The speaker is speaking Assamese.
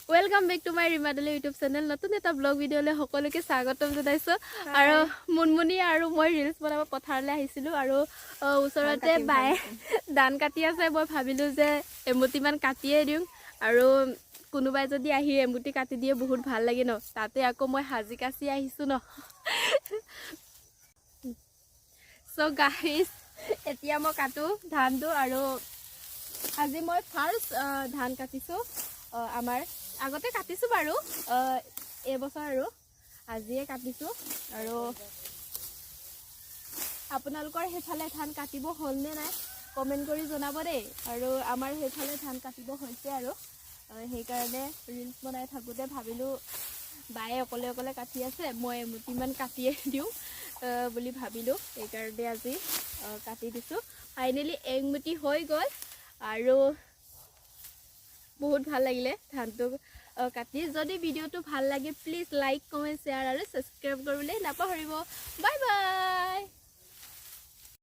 ওয়েলকাম বেক টু মাই ৰিমাদলি ইউটিউব চেনেল নতুন এটা ব্লগ ভিডিঅ'লৈ সকলোকে স্বাগতম জনাইছোঁ আৰু মুনমুনি আৰু মই ৰিলছ বনাব পথাৰলৈ আহিছিলোঁ আৰু ওচৰতে বায়ে ধান কাটি আছে মই ভাবিলোঁ যে এমুঠিমান কাটিয়ে দিওঁ আৰু কোনোবাই যদি আহি এমুঠি কাটি দিয়ে বহুত ভাল লাগে ন তাতে আকৌ মই সাজি কাচি আহিছোঁ ন চ' গাইজ এতিয়া মই কাটোঁ ধানটো আৰু আজি মই ফাৰ্ষ্ট ধান কাটিছোঁ আমাৰ আগতে কাটিছোঁ বাৰু এবছৰ আৰু আজিয়ে কাটিছোঁ আৰু আপোনালোকৰ সেইফালে ধান কাটিব হ'লনে নাই কমেণ্ট কৰি জনাব দেই আৰু আমাৰ সেইফালে ধান কাটিব হৈছে আৰু সেইকাৰণে ৰিলছ বনাই থাকোঁতে ভাবিলোঁ বায়ে অকলে অকলে কাটি আছে মই এমুঠিমান কাটিয়ে দিওঁ বুলি ভাবিলোঁ সেইকাৰণে আজি কাটি দিছোঁ ফাইনেলি এমুঠি হৈ গ'ল আৰু বহুত ভাল লাগিলে ধানটো কাটি যদি ভিডিঅ'টো ভাল লাগে প্লিজ লাইক কমেণ্ট শ্বেয়াৰ আৰু ছাবস্ক্ৰাইব কৰিবলৈ নাপাহৰিব বাই বাই।